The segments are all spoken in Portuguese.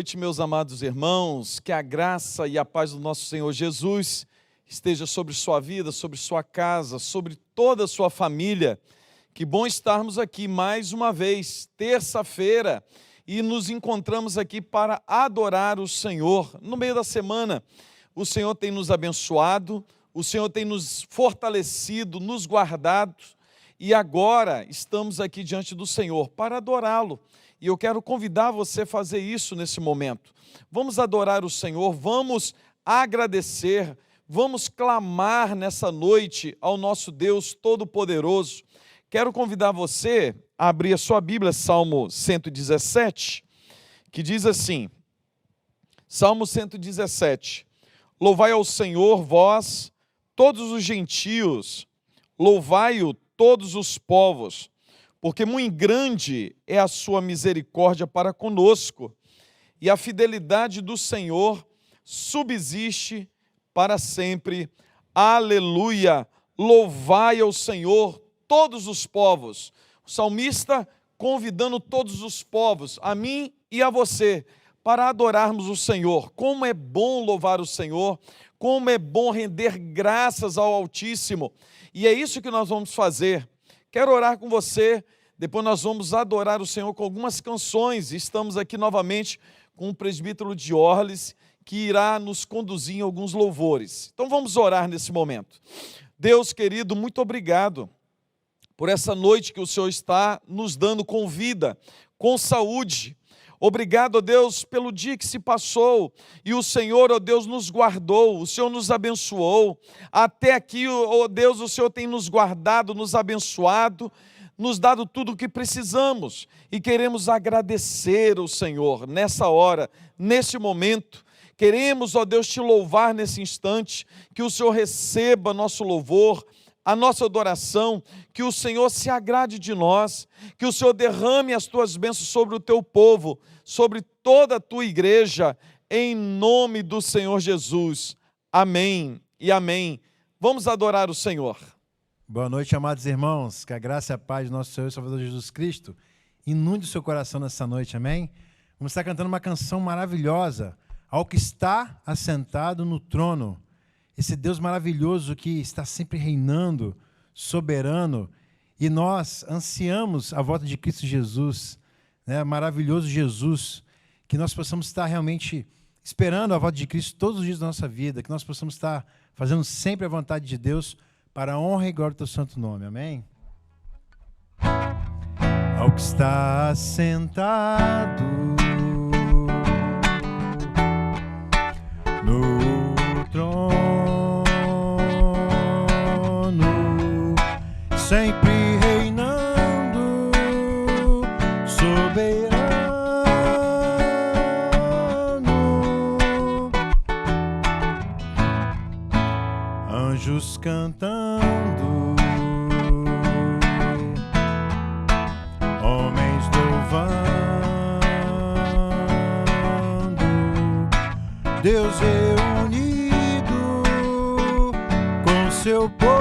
noite, meus amados irmãos, que a graça e a paz do nosso Senhor Jesus esteja sobre sua vida, sobre sua casa, sobre toda a sua família. Que bom estarmos aqui mais uma vez, terça-feira, e nos encontramos aqui para adorar o Senhor. No meio da semana, o Senhor tem nos abençoado, o Senhor tem nos fortalecido, nos guardado, e agora estamos aqui diante do Senhor para adorá-lo. E eu quero convidar você a fazer isso nesse momento. Vamos adorar o Senhor, vamos agradecer, vamos clamar nessa noite ao nosso Deus Todo-Poderoso. Quero convidar você a abrir a sua Bíblia, Salmo 117, que diz assim, Salmo 117, louvai ao Senhor, vós, todos os gentios, louvai-o todos os povos, porque muito grande é a sua misericórdia para conosco, e a fidelidade do Senhor subsiste para sempre. Aleluia! Louvai ao Senhor todos os povos. O salmista convidando todos os povos, a mim e a você, para adorarmos o Senhor. Como é bom louvar o Senhor, como é bom render graças ao Altíssimo. E é isso que nós vamos fazer. Quero orar com você, depois nós vamos adorar o Senhor com algumas canções. Estamos aqui novamente com o presbítero de Orles, que irá nos conduzir em alguns louvores. Então vamos orar nesse momento. Deus querido, muito obrigado por essa noite que o Senhor está nos dando com vida, com saúde. Obrigado, ó Deus, pelo dia que se passou e o Senhor, ó Deus, nos guardou, o Senhor nos abençoou. Até aqui, ó Deus, o Senhor tem nos guardado, nos abençoado, nos dado tudo o que precisamos. E queremos agradecer ao Senhor nessa hora, nesse momento. Queremos, ó Deus, te louvar nesse instante, que o Senhor receba nosso louvor, a nossa adoração, que o Senhor se agrade de nós, que o Senhor derrame as tuas bênçãos sobre o teu povo, sobre toda a tua igreja, em nome do Senhor Jesus. Amém e amém. Vamos adorar o Senhor. Boa noite, amados irmãos, que a graça e a paz do nosso Senhor e Salvador Jesus Cristo inunde o seu coração nessa noite, amém? Vamos estar cantando uma canção maravilhosa, ao que está assentado no trono. Esse Deus maravilhoso que está sempre reinando, soberano, e nós ansiamos a volta de Cristo Jesus, né? Maravilhoso Jesus, que nós possamos estar realmente esperando a volta de Cristo todos os dias da nossa vida, que nós possamos estar fazendo sempre a vontade de Deus para a honra e glória do teu santo nome, amém? Ao que está assentado no trono, sempre reinando, soberano, anjos cantando, homens louvando, Deus reunido com seu povo.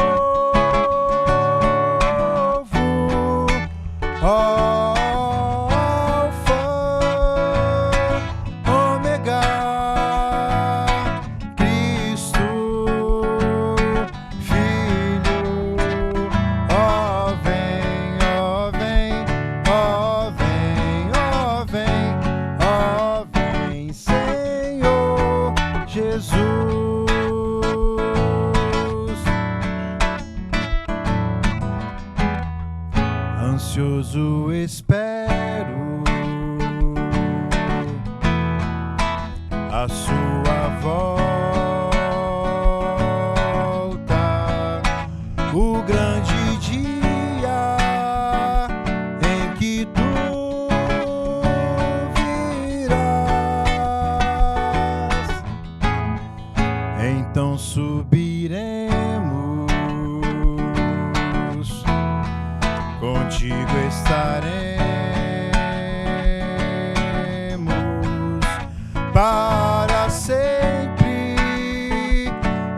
Ansioso espero a sua volta, o grande dia em que tu virás. Então subiremos, contigo estaremos para sempre.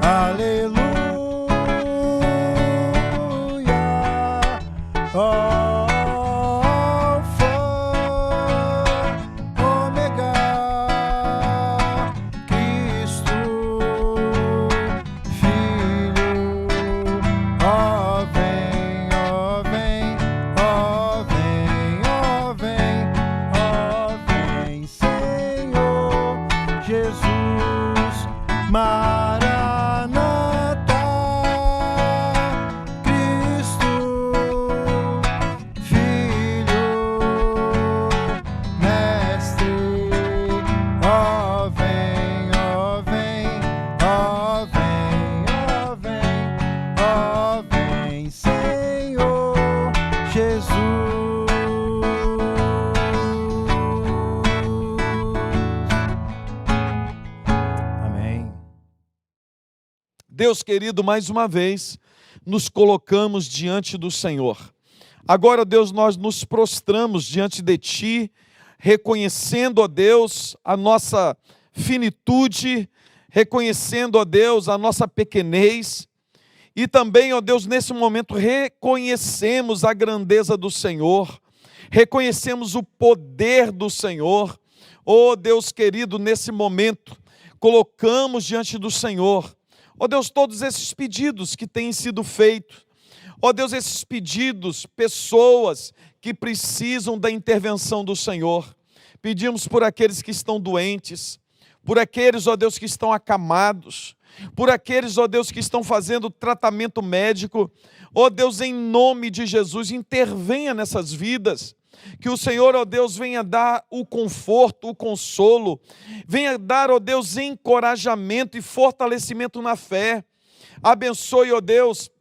Aleluia. Alfa, Ômega, Deus querido, mais uma vez, nos colocamos diante do Senhor. Agora, Deus, nós nos prostramos diante de Ti, reconhecendo, ó Deus, a nossa finitude, reconhecendo, ó Deus, a nossa pequenez, e também, ó Deus, nesse momento reconhecemos a grandeza do Senhor, reconhecemos o poder do Senhor. Ó Deus querido, nesse momento, colocamos diante do Senhor, ó Deus, todos esses pedidos que têm sido feitos, ó Deus, esses pedidos, pessoas que precisam da intervenção do Senhor. Pedimos por aqueles que estão doentes, por aqueles, ó Deus, que estão acamados, por aqueles, ó Deus, que estão fazendo tratamento médico. Ó Deus, em nome de Jesus, intervenha nessas vidas. Que o Senhor, ó Deus, venha dar o conforto, o consolo, venha dar, ó Deus, encorajamento e fortalecimento na fé. Abençoe, ó Deus,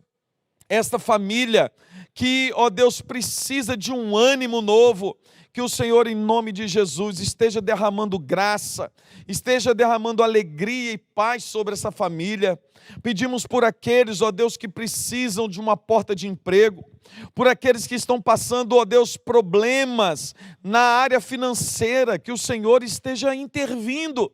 esta família que, ó Deus, precisa de um ânimo novo. Que o Senhor, em nome de Jesus, esteja derramando graça, esteja derramando alegria e paz sobre essa família. Pedimos por aqueles, ó Deus, que precisam de uma porta de emprego, por aqueles que estão passando, ó Deus, problemas na área financeira, que o Senhor esteja intervindo,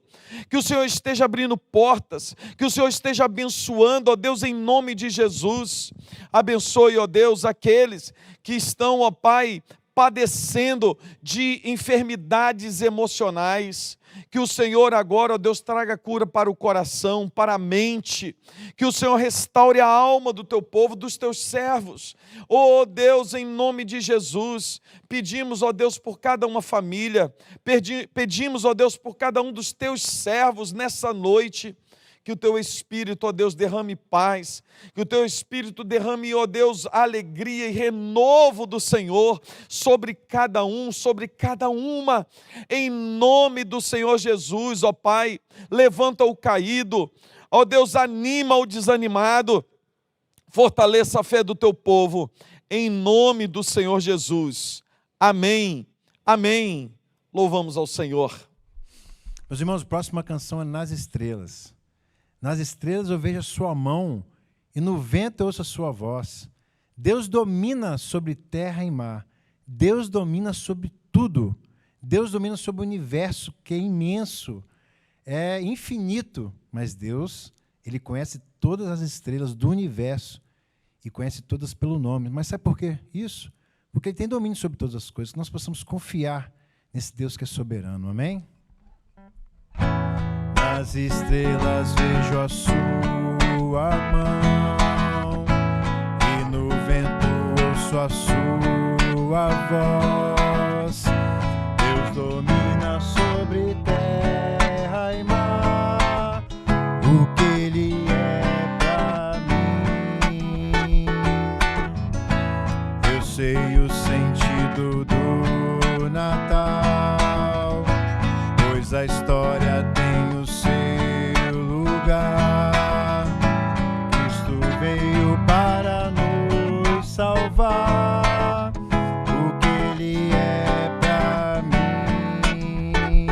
que o Senhor esteja abrindo portas, que o Senhor esteja abençoando, ó Deus, em nome de Jesus. Abençoe, ó Deus, aqueles que estão, ó Pai, padecendo de enfermidades emocionais. Que o Senhor agora, ó Deus, traga cura para o coração, para a mente. Que o Senhor restaure a alma do teu povo, dos teus servos. Ó Deus, em nome de Jesus, pedimos, ó Deus, por cada uma família. Pedimos, ó Deus, por cada um dos teus servos nessa noite. Que o teu Espírito, ó Deus, derrame paz, que o teu Espírito derrame, ó Deus, alegria e renovo do Senhor sobre cada um, sobre cada uma, em nome do Senhor Jesus, ó Pai. Levanta o caído, ó Deus, anima o desanimado, fortaleça a fé do teu povo, em nome do Senhor Jesus. Amém, amém. Louvamos ao Senhor. Meus irmãos, a próxima canção é Nas Estrelas. Nas estrelas eu vejo a sua mão, e no vento eu ouço a sua voz. Deus domina sobre terra e mar. Deus domina sobre tudo. Deus domina sobre o universo, que é imenso, é infinito. Mas Deus, Ele conhece todas as estrelas do universo e conhece todas pelo nome. Mas sabe por quê? Isso. Porque Ele tem domínio sobre todas as coisas, que nós possamos confiar nesse Deus que é soberano. Amém? Nas estrelas vejo a sua mão, e no vento ouço a sua voz. Deus domina sobre terra e mar, o que Ele é pra mim. Eu sei o sentido do Natal, pois a história tem o seu lugar. Cristo veio para nos salvar, o que Ele é pra mim.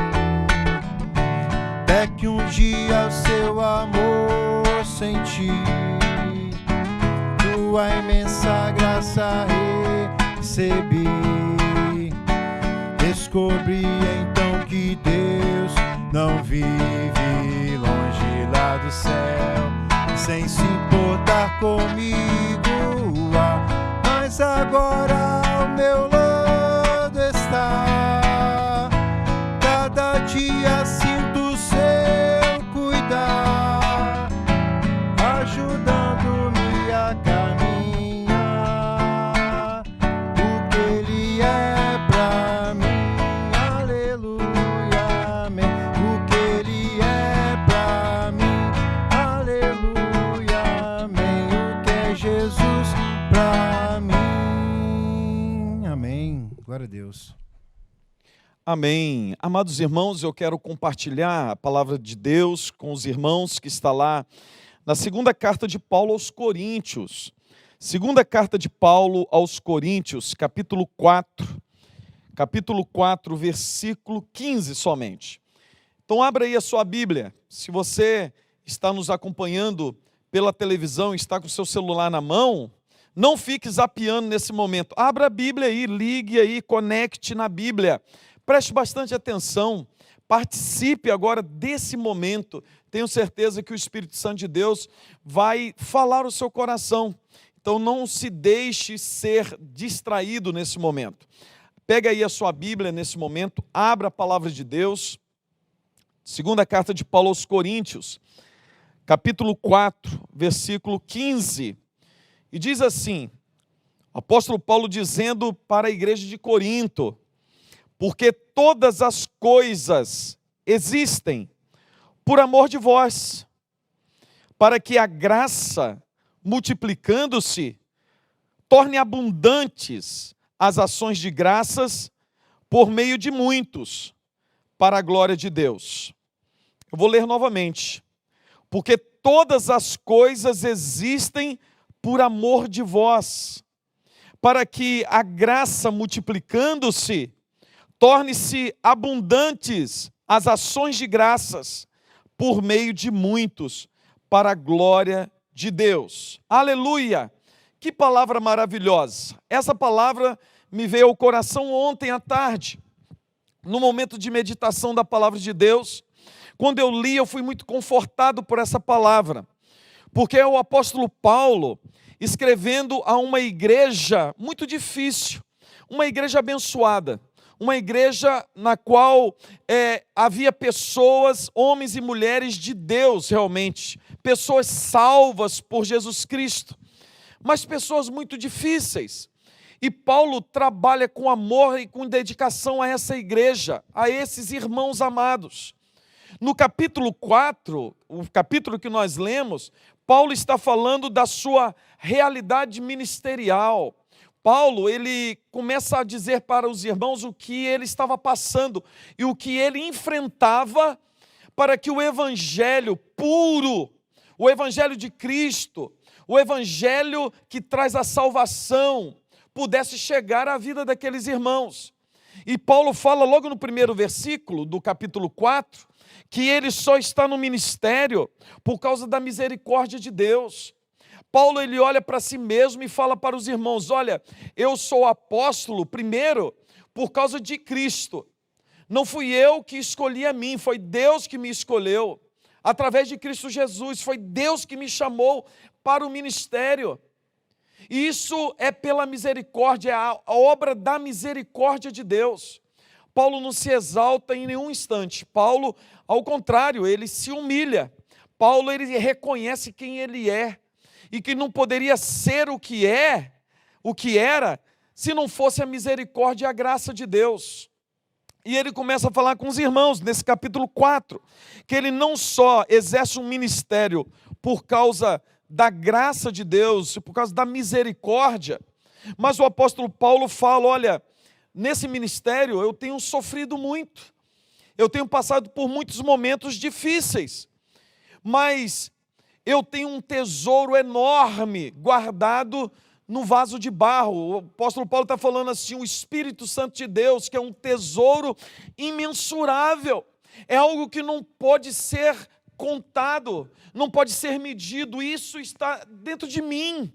Até que um dia o seu amor senti, tua imensa graça recebi. Descobri então que Deus não vive longe lá do céu, sem se importar comigo. Mas agora ao meu lado está, cada dia sinto o seu cuidar, ajudando-me a caminhar, o que Ele é pra mim. Aleluia, amém. O que Ele é pra mim. Aleluia, amém. O que é Jesus pra mim. Amém. Glória a Deus. Amém. Amados irmãos, eu quero compartilhar a palavra de Deus com os irmãos que está lá na segunda carta de Paulo aos Coríntios. Segunda carta de Paulo aos Coríntios, capítulo 4, versículo 15 somente. Então abra aí a sua Bíblia. Se você está nos acompanhando pela televisão e está com o seu celular na mão, não fique zapeando nesse momento. Abra a Bíblia aí, ligue aí, conecte na Bíblia. Preste bastante atenção. Participe agora desse momento. Tenho certeza que o Espírito Santo de Deus vai falar o seu coração. Então não se deixe ser distraído nesse momento. Pega aí a sua Bíblia nesse momento, abra a palavra de Deus. Segunda carta de Paulo aos Coríntios, capítulo 4, versículo 15. E diz assim, o apóstolo Paulo dizendo para a igreja de Corinto: porque todas as coisas existem por amor de vós, para que a graça, multiplicando-se, torne abundantes as ações de graças por meio de muitos, para a glória de Deus. Eu vou ler novamente. Porque todas as coisas existem por amor de vós, para que a graça, multiplicando-se, torne-se abundantes as ações de graças por meio de muitos, para a glória de Deus. Aleluia! Que palavra maravilhosa! Essa palavra me veio ao coração ontem à tarde, no momento de meditação da palavra de Deus. Quando eu li, eu fui muito confortado por essa palavra, porque é o apóstolo Paulo escrevendo a uma igreja muito difícil, uma igreja abençoada, uma igreja na qual havia pessoas, homens e mulheres de Deus realmente, pessoas salvas por Jesus Cristo, mas pessoas muito difíceis. E Paulo trabalha com amor e com dedicação a essa igreja, a esses irmãos amados. No capítulo 4, o capítulo que nós lemos, Paulo está falando da sua realidade ministerial. Paulo, ele começa a dizer para os irmãos o que ele estava passando e o que ele enfrentava para que o evangelho puro, o evangelho de Cristo, o evangelho que traz a salvação, pudesse chegar à vida daqueles irmãos. E Paulo fala logo no primeiro versículo do capítulo 4, que ele só está no ministério por causa da misericórdia de Deus. Paulo, ele olha para si mesmo e fala para os irmãos: olha, eu sou apóstolo primeiro por causa de Cristo. Não fui eu que escolhi a mim, foi Deus que me escolheu. Através de Cristo Jesus, foi Deus que me chamou para o ministério. E isso é pela misericórdia, é a obra da misericórdia de Deus. Paulo não se exalta em nenhum instante. Paulo, ao contrário, ele se humilha. Paulo, ele reconhece quem ele é e que não poderia ser o que era, se não fosse a misericórdia e a graça de Deus. E ele começa a falar com os irmãos, nesse capítulo 4, que ele não só exerce um ministério por causa da graça de Deus, por causa da misericórdia, mas o apóstolo Paulo fala: olha, nesse ministério eu tenho sofrido muito, eu tenho passado por muitos momentos difíceis, mas eu tenho um tesouro enorme guardado no vaso de barro. O apóstolo Paulo está falando assim: o Espírito Santo de Deus, que é um tesouro imensurável, é algo que não pode ser contado, não pode ser medido, isso está dentro de mim.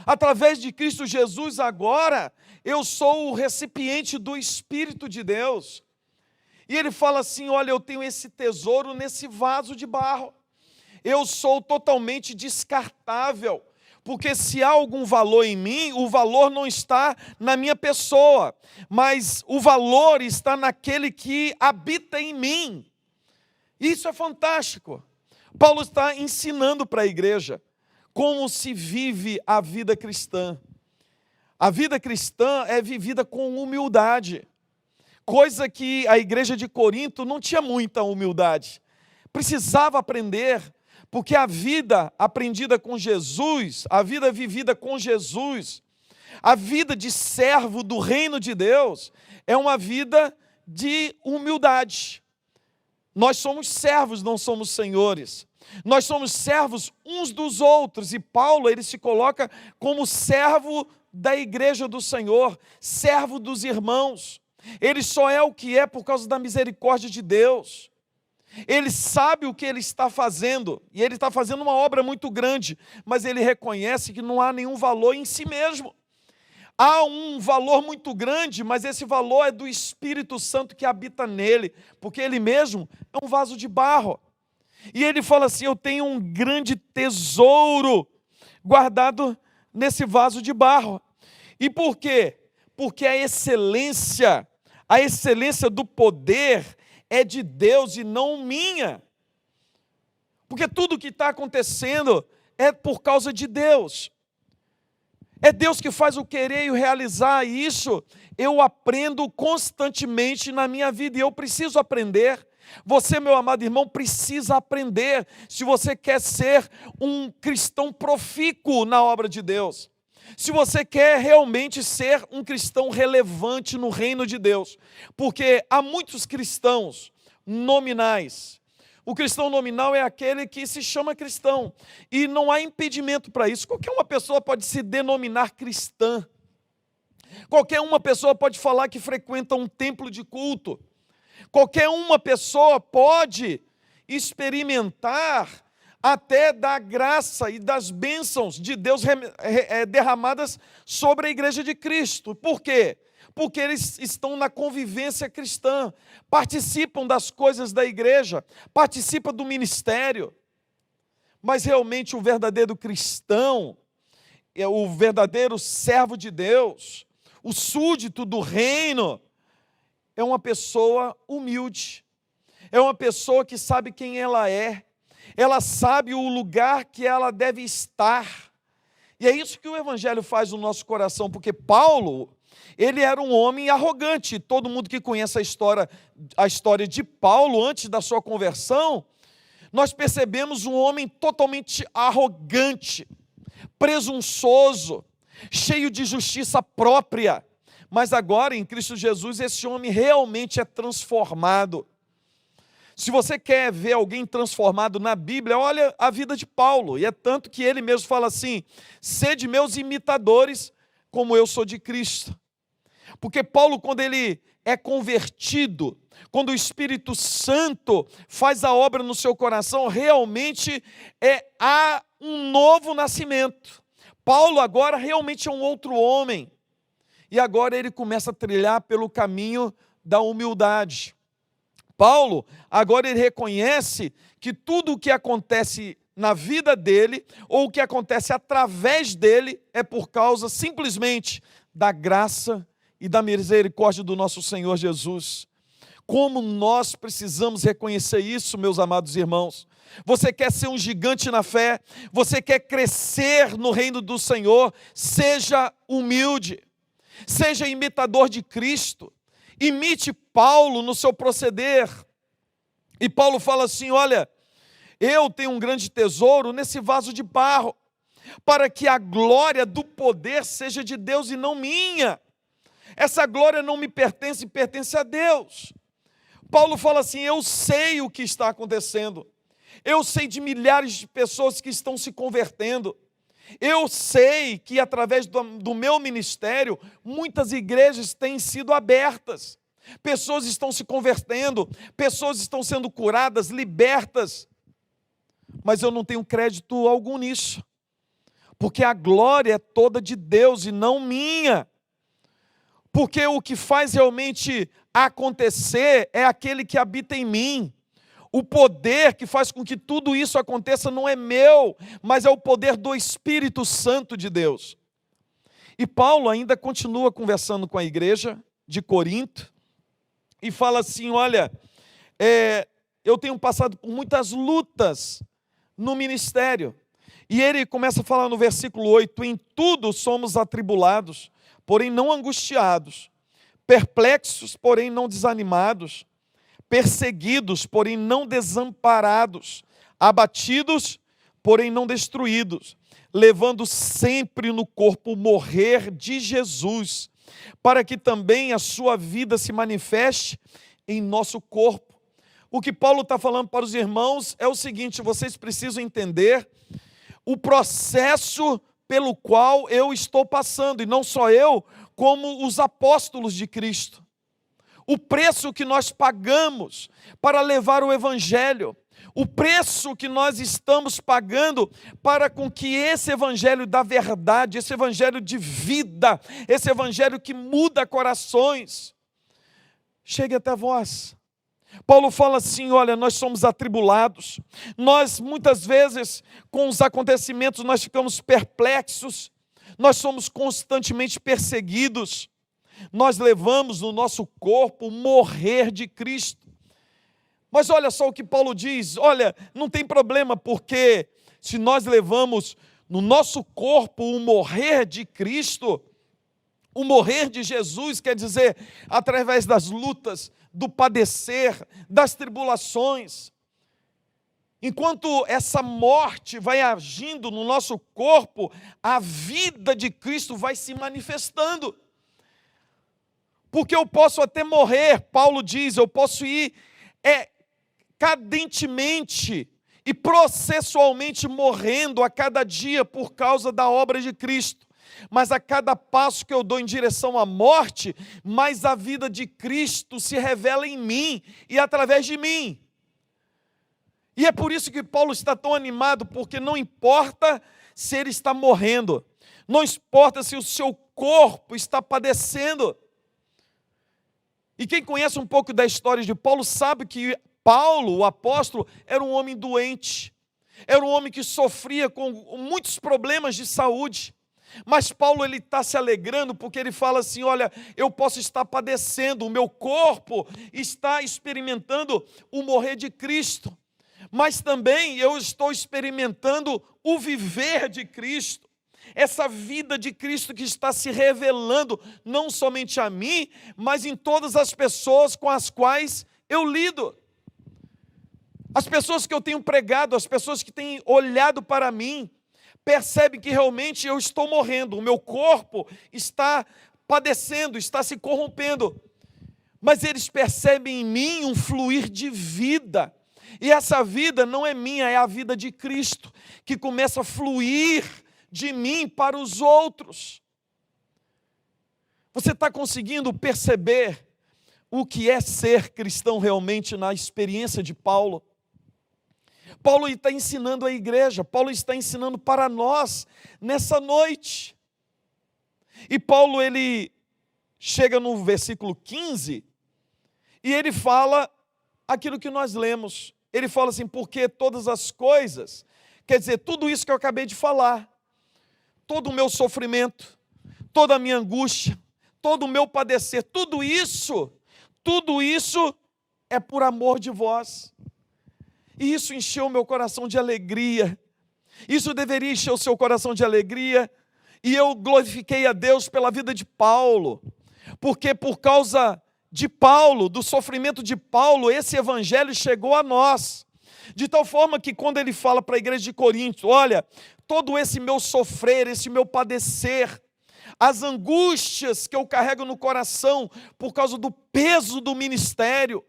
Através de Cristo Jesus agora, eu sou o recipiente do Espírito de Deus. E ele fala assim: olha, eu tenho esse tesouro nesse vaso de barro. Eu sou totalmente descartável, porque se há algum valor em mim, o valor não está na minha pessoa, mas o valor está naquele que habita em mim. Isso é fantástico. Paulo está ensinando para a igreja como se vive a vida cristã. A vida cristã é vivida com humildade, coisa que a igreja de Corinto não tinha muita humildade. Precisava aprender, porque a vida aprendida com Jesus, a vida vivida com Jesus, a vida de servo do reino de Deus, é uma vida de humildade. Nós somos servos, não somos senhores. Nós somos servos uns dos outros. E Paulo, ele se coloca como servo da igreja do Senhor, servo dos irmãos. Ele só é o que é por causa da misericórdia de Deus. Ele sabe o que ele está fazendo, e ele está fazendo uma obra muito grande, mas ele reconhece que não há nenhum valor em si mesmo. Há um valor muito grande, mas esse valor é do Espírito Santo que habita nele, porque ele mesmo é um vaso de barro. E ele fala assim: eu tenho um grande tesouro guardado nesse vaso de barro. E por quê? Porque a excelência do poder é de Deus e não minha. Porque tudo que está acontecendo é por causa de Deus. É Deus que faz o querer e o realizar, e isso eu aprendo constantemente na minha vida, e eu preciso aprender. Você, meu amado irmão, precisa aprender, se você quer ser um cristão profícuo na obra de Deus. Se você quer realmente ser um cristão relevante no reino de Deus. Porque há muitos cristãos nominais. O cristão nominal é aquele que se chama cristão, e não há impedimento para isso. Qualquer uma pessoa pode se denominar cristã. Qualquer uma pessoa pode falar que frequenta um templo de culto. Qualquer uma pessoa pode experimentar até da graça e das bênçãos de Deus derramadas sobre a igreja de Cristo. Por quê? Porque eles estão na convivência cristã, participam das coisas da igreja, participam do ministério. Mas realmente o verdadeiro cristão, o verdadeiro servo de Deus, o súdito do reino, é uma pessoa humilde, é uma pessoa que sabe quem ela sabe o lugar que ela deve estar. E é isso que o Evangelho faz no nosso coração, porque Paulo, ele era um homem arrogante. Todo mundo que conhece a história de Paulo antes da sua conversão, nós percebemos um homem totalmente arrogante, presunçoso, cheio de justiça própria. Mas agora, em Cristo Jesus, esse homem realmente é transformado. Se você quer ver alguém transformado na Bíblia, olha a vida de Paulo. E é tanto que ele mesmo fala assim: sede meus imitadores, como eu sou de Cristo. Porque Paulo, quando ele é convertido, quando o Espírito Santo faz a obra no seu coração, realmente há um novo nascimento. Paulo agora realmente é um outro homem. E agora ele começa a trilhar pelo caminho da humildade. Paulo, agora ele reconhece que tudo o que acontece na vida dele, ou o que acontece através dele, é por causa simplesmente da graça e da misericórdia do nosso Senhor Jesus. Como nós precisamos reconhecer isso, meus amados irmãos. Você quer ser um gigante na fé, você quer crescer no reino do Senhor, seja humilde, seja imitador de Cristo, imite Paulo no seu proceder. E Paulo fala assim: olha, eu tenho um grande tesouro nesse vaso de barro, para que a glória do poder seja de Deus e não minha. Essa glória não me pertence, pertence a Deus. Paulo fala assim: eu sei o que está acontecendo, eu sei de milhares de pessoas que estão se convertendo, eu sei que através do meu ministério, muitas igrejas têm sido abertas, pessoas estão se convertendo, pessoas estão sendo curadas, libertas, mas eu não tenho crédito algum nisso, porque a glória é toda de Deus e não minha. Porque o que faz realmente acontecer é aquele que habita em mim. O poder que faz com que tudo isso aconteça não é meu, mas é o poder do Espírito Santo de Deus. E Paulo ainda continua conversando com a igreja de Corinto e fala assim: olha, eu tenho passado por muitas lutas no ministério. E ele começa a falar no versículo 8: em tudo somos atribulados, porém não angustiados, perplexos, porém não desanimados, perseguidos, porém não desamparados, abatidos, porém não destruídos, levando sempre no corpo o morrer de Jesus, para que também a sua vida se manifeste em nosso corpo. O que Paulo está falando para os irmãos é o seguinte: vocês precisam entender o processo pelo qual eu estou passando, e não só eu, como os apóstolos de Cristo. o preço que nós pagamos para levar o Evangelho, o preço que nós estamos pagando para com que esse Evangelho da verdade, esse Evangelho de vida, esse Evangelho que muda corações, chegue até vós. Paulo fala assim, olha, nós somos atribulados, nós muitas vezes com os acontecimentos nós ficamos perplexos, nós somos constantemente perseguidos, nós levamos no nosso corpo o morrer de Cristo. Mas olha só o que Paulo diz, olha, não tem problema, porque se nós levamos no nosso corpo o morrer de Cristo, o morrer de Jesus, quer dizer, através das lutas, do padecer, das tribulações, enquanto essa morte vai agindo no nosso corpo, a vida de Cristo vai se manifestando. Porque eu posso até morrer, Paulo diz, eu posso ir cadentemente e processualmente morrendo a cada dia por causa da obra de Cristo. Mas a cada passo que eu dou em direção à morte, mais a vida de Cristo se revela em mim e através de mim. E é por isso que Paulo está tão animado, porque não importa se ele está morrendo, não importa se o seu corpo está padecendo. E quem conhece um pouco da história de Paulo sabe que Paulo, o apóstolo, era um homem doente, era um homem que sofria com muitos problemas de saúde, mas Paulo ele está se alegrando porque ele fala assim, olha, eu posso estar padecendo, o meu corpo está experimentando o morrer de Cristo, mas também eu estou experimentando o viver de Cristo, essa vida de Cristo que está se revelando não somente a mim, mas em todas as pessoas com as quais eu lido. As pessoas que eu tenho pregado, as pessoas que têm olhado para mim, percebem que realmente eu estou morrendo, o meu corpo está padecendo, está se corrompendo. Mas eles percebem em mim um fluir de vida. E essa vida não é minha, é a vida de Cristo, que começa a fluir de mim para os outros. Você está conseguindo perceber o que é ser cristão realmente na experiência de Paulo? Paulo está ensinando a igreja, Paulo está ensinando para nós nessa noite. E Paulo, ele chega no versículo 15 e ele fala aquilo que nós lemos. Ele fala assim, porque todas as coisas, quer dizer, tudo isso que eu acabei de falar, todo o meu sofrimento, toda a minha angústia, todo o meu padecer, tudo isso é por amor de vós. E isso encheu o meu coração de alegria. Isso deveria encher o seu coração de alegria. E eu glorifiquei a Deus pela vida de Paulo. Porque por causa de Paulo, do sofrimento de Paulo, esse evangelho chegou a nós. De tal forma que quando ele fala para a igreja de Corinto, olha, todo esse meu sofrer, esse meu padecer, as angústias que eu carrego no coração por causa do peso do ministério,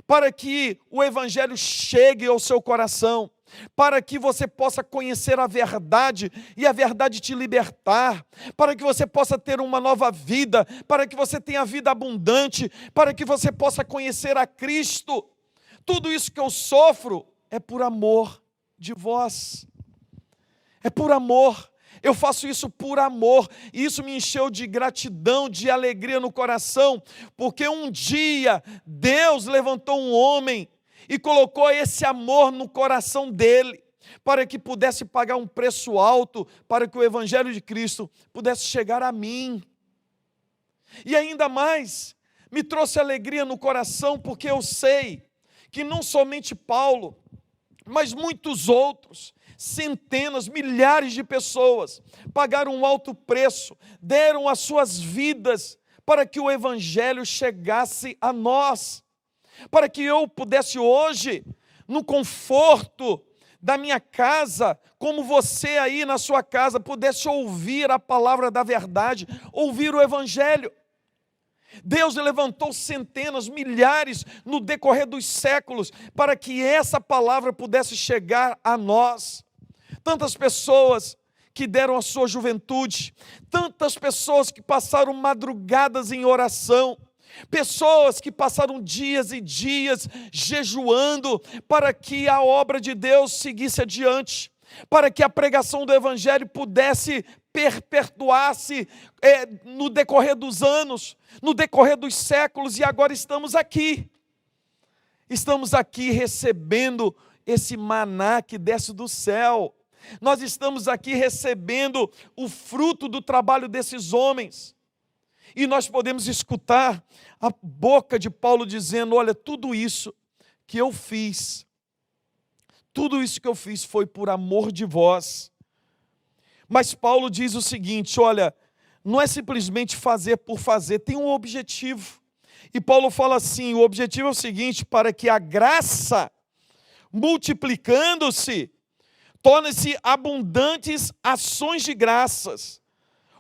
para que o evangelho chegue ao seu coração, para que você possa conhecer a verdade e a verdade te libertar, para que você possa ter uma nova vida, para que você tenha vida abundante, para que você possa conhecer a Cristo. Tudo isso que eu sofro é por amor de vós, é por amor. Eu faço isso por amor, e isso me encheu de gratidão, de alegria no coração, porque um dia Deus levantou um homem e colocou esse amor no coração dele, para que pudesse pagar um preço alto, para que o evangelho de Cristo pudesse chegar a mim. E ainda mais, me trouxe alegria no coração, porque eu sei que não somente Paulo, mas muitos outros, centenas, milhares de pessoas pagaram um alto preço, deram as suas vidas para que o evangelho chegasse a nós, para que eu pudesse hoje, no conforto da minha casa, como você aí na sua casa, pudesse ouvir a palavra da verdade, ouvir o evangelho. Deus levantou centenas, milhares no decorrer dos séculos para que essa palavra pudesse chegar a nós. Tantas pessoas que deram a sua juventude, tantas pessoas que passaram madrugadas em oração, Pessoas que passaram dias e dias jejuando para que a obra de Deus seguisse adiante, para que a pregação do Evangelho pudesse perpetuar-se no decorrer dos anos, no decorrer dos séculos, e agora estamos aqui. Estamos aqui recebendo esse maná que desce do céu. Nós estamos aqui recebendo o fruto do trabalho desses homens. E nós podemos escutar a boca de Paulo dizendo: olha, tudo isso que eu fiz, tudo isso que eu fiz foi por amor de vós. Mas Paulo diz o seguinte: olha, não é simplesmente fazer por fazer, tem um objetivo. E Paulo fala assim: o objetivo é o seguinte, para que a graça, multiplicando-se, torne-se abundantes ações de graças,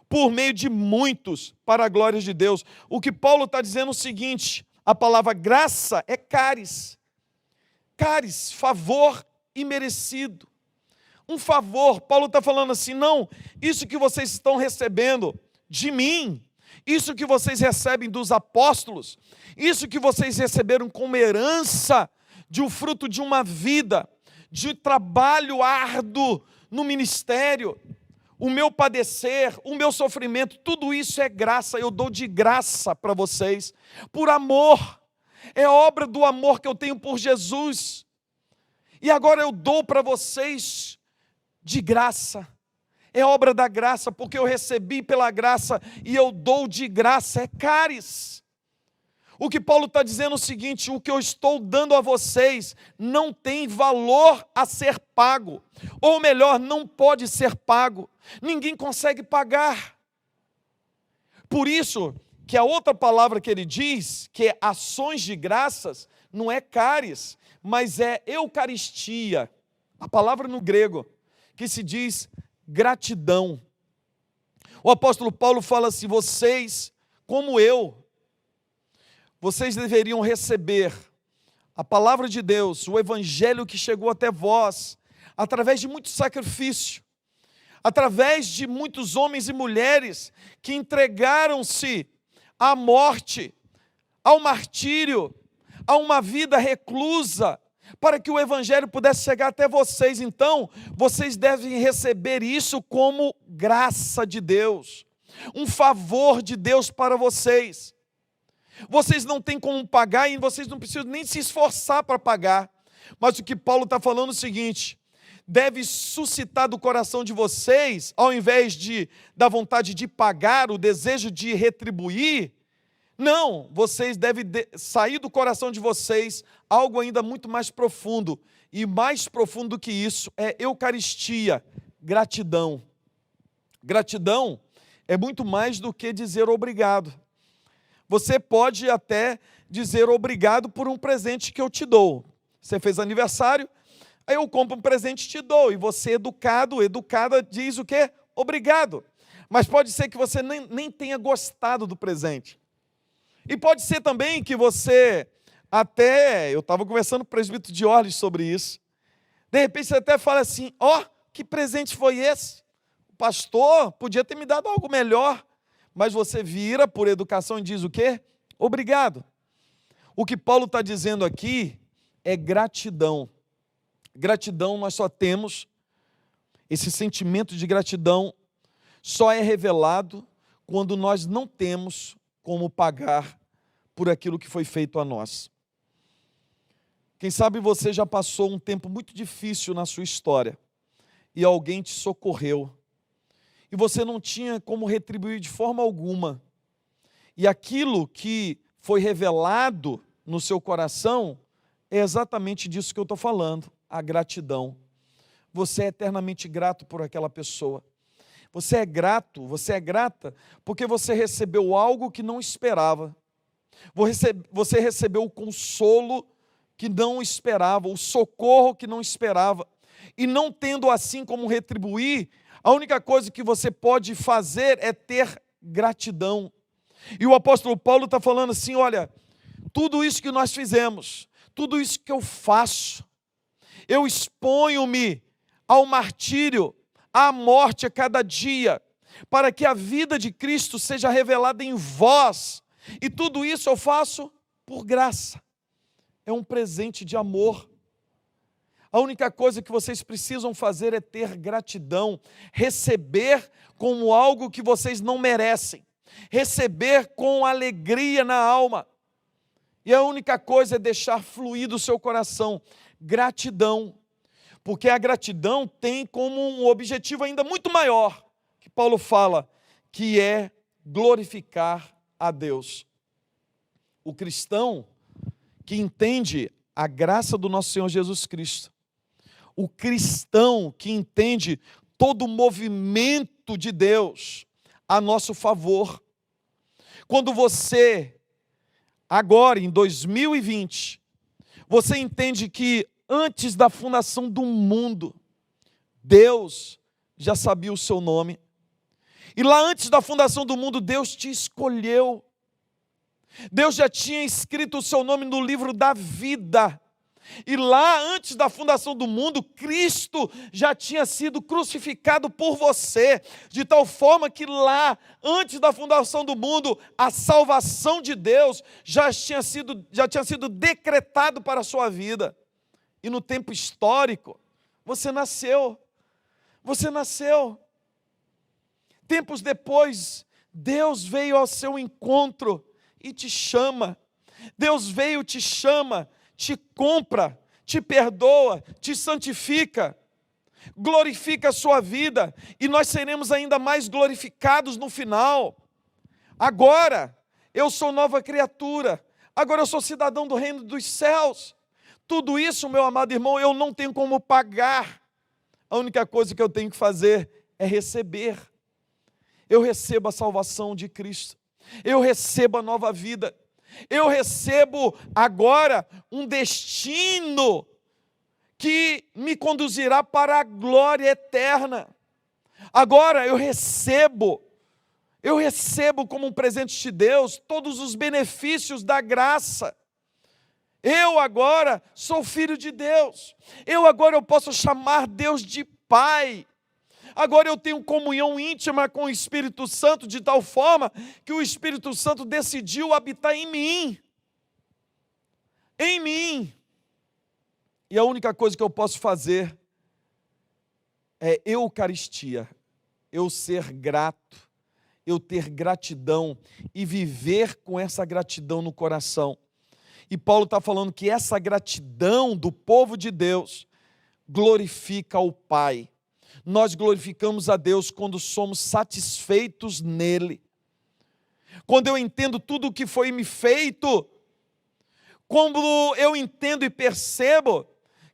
por meio de muitos, para a glória de Deus. O que Paulo está dizendo é o seguinte: a palavra graça é caris. Caris, favor imerecido. Um favor. Paulo está falando assim: não, isso que vocês estão recebendo de mim, isso que vocês recebem dos apóstolos, isso que vocês receberam como herança de um fruto de uma vida, de trabalho árduo no ministério, o meu padecer, o meu sofrimento, tudo isso é graça, eu dou de graça para vocês, por amor, é obra do amor que eu tenho por Jesus, e agora eu dou para vocês de graça, é obra da graça, porque eu recebi pela graça, e eu dou de graça, é caris. O que Paulo está dizendo é o seguinte: o que eu estou dando a vocês não tem valor a ser pago, ou melhor, não pode ser pago, ninguém consegue pagar. Por isso que a outra palavra que ele diz, que é ações de graças, não é caris, mas é eucaristia, a palavra no grego, que se diz gratidão. O apóstolo Paulo fala assim: vocês, como eu, vocês deveriam receber a palavra de Deus, o evangelho que chegou até vós, através de muito sacrifício, através de muitos homens e mulheres que entregaram-se à morte, ao martírio, a uma vida reclusa, para que o evangelho pudesse chegar até vocês. Então, vocês devem receber isso como graça de Deus, um favor de Deus para vocês. Vocês não têm como pagar e vocês não precisam nem se esforçar para pagar. Mas o que Paulo está falando é o seguinte: deve suscitar do coração de vocês, ao invés da vontade de pagar, o desejo de retribuir, não, vocês devem sair do coração de vocês algo ainda muito mais profundo. E mais profundo do que isso é eucaristia, gratidão. Gratidão é muito mais do que dizer obrigado. Você pode até dizer obrigado por um presente que eu te dou. Você fez aniversário, aí eu compro um presente e te dou. E você, educada, diz o quê? Obrigado. Mas pode ser que você nem tenha gostado do presente. E pode ser também que você eu estava conversando com o presbítero de Orles sobre isso. De repente você até fala assim: ó, que presente foi esse? O pastor podia ter me dado algo melhor. Mas você vira por educação e diz o quê? Obrigado. O que Paulo está dizendo aqui é gratidão. Gratidão nós só temos, esse sentimento de gratidão só é revelado quando nós não temos como pagar por aquilo que foi feito a nós. Quem sabe você já passou um tempo muito difícil na sua história e alguém te socorreu. E você não tinha como retribuir de forma alguma. E aquilo que foi revelado no seu coração é exatamente disso que eu estou falando, a gratidão. Você é eternamente grato por aquela pessoa. Você é grato, você é grata, porque você recebeu algo que não esperava. Você recebeu o consolo que não esperava, o socorro que não esperava. E não tendo assim como retribuir, a única coisa que você pode fazer é ter gratidão. E o apóstolo Paulo está falando assim: olha, tudo isso que nós fizemos, tudo isso que eu faço, eu exponho-me ao martírio, à morte a cada dia, para que a vida de Cristo seja revelada em vós, E tudo isso eu faço por graça. É um presente de amor. A única coisa que vocês precisam fazer é ter gratidão, receber como algo que vocês não merecem, receber com alegria na alma. E a única coisa é deixar fluir do seu coração gratidão, porque a gratidão tem como um objetivo ainda muito maior, que Paulo fala, que é glorificar a Deus. O cristão que entende a graça do nosso Senhor Jesus Cristo, o cristão que entende todo o movimento de Deus a nosso favor, quando você, agora em 2020, você entende que antes da fundação do mundo, Deus já sabia o seu nome, e lá antes da fundação do mundo, Deus te escolheu, Deus já tinha escrito o seu nome no livro da vida, e lá antes da fundação do mundo, Cristo já tinha sido crucificado por você, de tal forma que lá, antes da fundação do mundo, a salvação de Deus já tinha sido decretado para a sua vida. E no tempo histórico, você nasceu. Tempos depois, Deus veio ao seu encontro e te chama. Deus veio, te chama, te compra, te perdoa, te santifica, glorifica a sua vida, e nós seremos ainda mais glorificados no final. Agora, eu sou nova criatura, agora eu sou cidadão do reino dos céus. Tudo isso, meu amado irmão, eu não tenho como pagar. A única coisa que eu tenho que fazer é receber. Eu recebo a salvação de Cristo, eu recebo a nova vida, eu recebo agora um destino que me conduzirá para a glória eterna. Agora eu recebo como um presente de Deus todos os benefícios da graça. Eu agora sou filho de Deus, eu posso chamar Deus de Pai. Agora eu tenho comunhão íntima com o Espírito Santo, de tal forma que o Espírito Santo decidiu habitar em mim. E a única coisa que eu posso fazer é eucaristia, eu ser grato, eu ter gratidão e viver com essa gratidão no coração. E Paulo está falando que essa gratidão do povo de Deus glorifica o Pai. Nós glorificamos a Deus quando somos satisfeitos nele. Quando eu entendo tudo o que foi me feito, quando eu entendo e percebo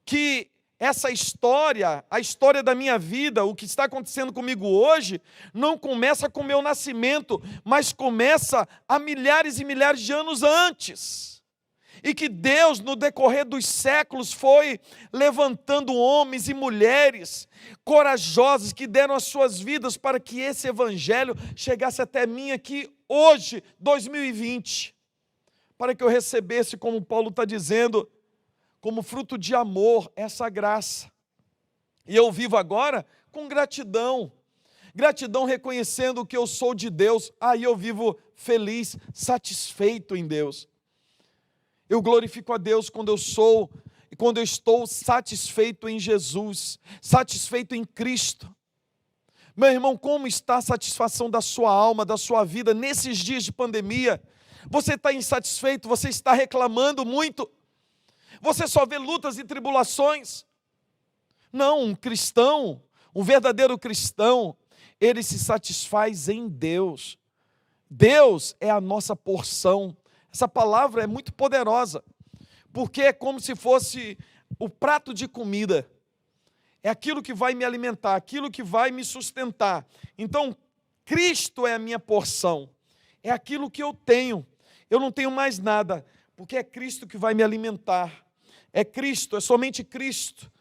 que essa história, a história da minha vida, o que está acontecendo comigo hoje, não começa com o meu nascimento, mas começa há milhares e milhares de anos antes. E que Deus, no decorrer dos séculos, foi levantando homens e mulheres corajosos que deram as suas vidas para que esse evangelho chegasse até mim aqui hoje, 2020, para que eu recebesse, como Paulo está dizendo, como fruto de amor, essa graça. E eu vivo agora com gratidão, gratidão reconhecendo que eu sou de Deus, aí eu vivo feliz, satisfeito em Deus. Eu glorifico a Deus quando eu estou satisfeito em Jesus, satisfeito em Cristo. Meu irmão, como está a satisfação da sua alma, da sua vida nesses dias de pandemia? Você está insatisfeito, você está reclamando muito, você só vê lutas e tribulações. Não, um cristão, um verdadeiro cristão, ele se satisfaz em Deus. Deus é a nossa porção. Essa palavra é muito poderosa, porque é como se fosse o prato de comida. É aquilo que vai me alimentar, aquilo que vai me sustentar. Então, Cristo é a minha porção, é aquilo que eu tenho. Eu não tenho mais nada, porque é Cristo que vai me alimentar. É Cristo, é somente Cristo,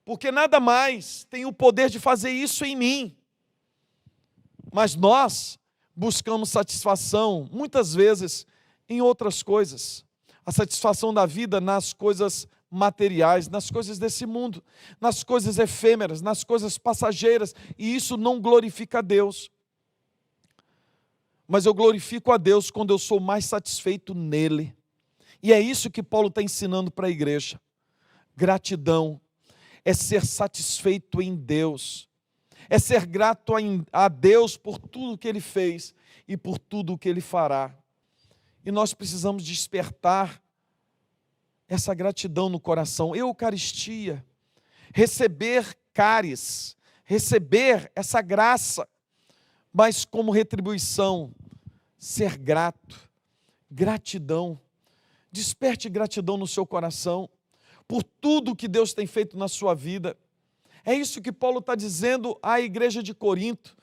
porque nada mais tem o poder de fazer isso em mim. Mas nós buscamos satisfação, muitas vezes, em outras coisas. A satisfação da vida nas coisas materiais, nas coisas desse mundo, nas coisas efêmeras, nas coisas passageiras, e isso não glorifica a Deus. mas eu glorifico a Deus quando eu sou mais satisfeito nele. E é isso que Paulo está ensinando para a igreja. Gratidão é ser satisfeito em Deus, é ser grato a Deus por tudo que Ele fez e por tudo que Ele fará. E nós precisamos despertar essa gratidão no coração. Eucaristia, receber cáris, receber essa graça, mas como retribuição, ser grato, gratidão. Desperte gratidão no seu coração por tudo que Deus tem feito na sua vida. É isso que Paulo está dizendo à igreja de Corinto.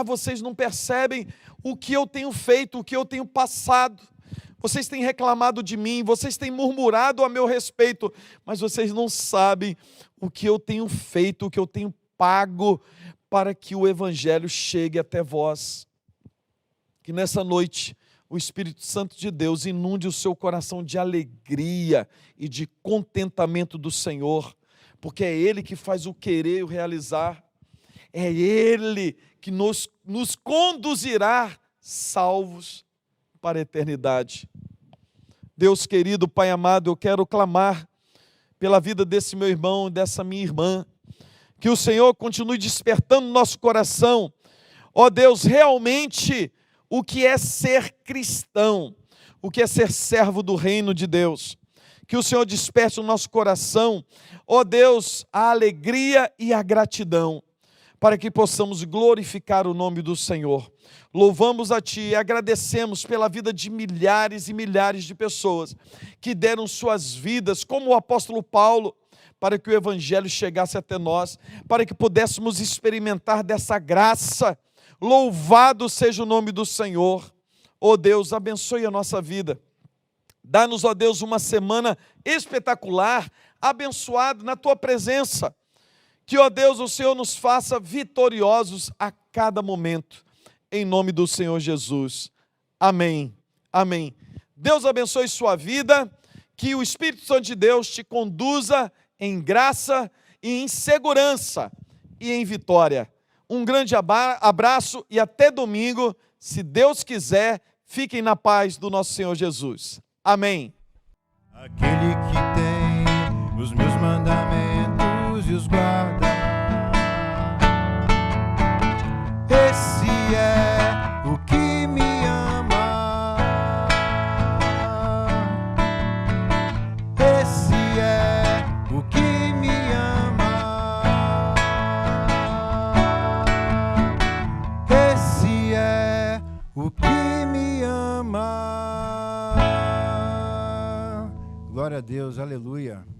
Vocês não percebem o que eu tenho feito, o que eu tenho passado. Vocês têm reclamado de mim, vocês têm murmurado a meu respeito, mas vocês não sabem o que eu tenho feito, o que eu tenho pago para que o Evangelho chegue até vós. Que nessa noite o Espírito Santo de Deus inunde o seu coração de alegria e de contentamento do Senhor, porque é Ele que faz o querer e o realizar, é Ele que nos conduzirá salvos para a eternidade. Deus querido, Pai amado, eu quero clamar pela vida desse meu irmão, dessa minha irmã, que o Senhor continue despertando no nosso coração, ó Deus, realmente o que é ser cristão, o que é ser servo do reino de Deus. Que o Senhor desperte no nosso coração, ó Deus, a alegria e a gratidão, para que possamos glorificar o nome do Senhor. Louvamos a Ti e agradecemos pela vida de milhares e milhares de pessoas que deram suas vidas, como o apóstolo Paulo, para que o Evangelho chegasse até nós, para que pudéssemos experimentar dessa graça. Louvado seja o nome do Senhor. Ó Deus, abençoe a nossa vida. Dá-nos, ó Deus, uma semana espetacular, abençoada na Tua presença. Que, ó Deus, o Senhor nos faça vitoriosos a cada momento. Em nome do Senhor Jesus. Amém. Amém. Deus abençoe sua vida. Que o Espírito Santo de Deus te conduza em graça e em segurança e em vitória. Um grande abraço e até domingo. Se Deus quiser, fiquem na paz do nosso Senhor Jesus. Amém. Aquele que tem os meus mandamentos e os guarda, esse é o que me ama. Esse é o que me ama. Esse é o que me ama. Glória a Deus, aleluia.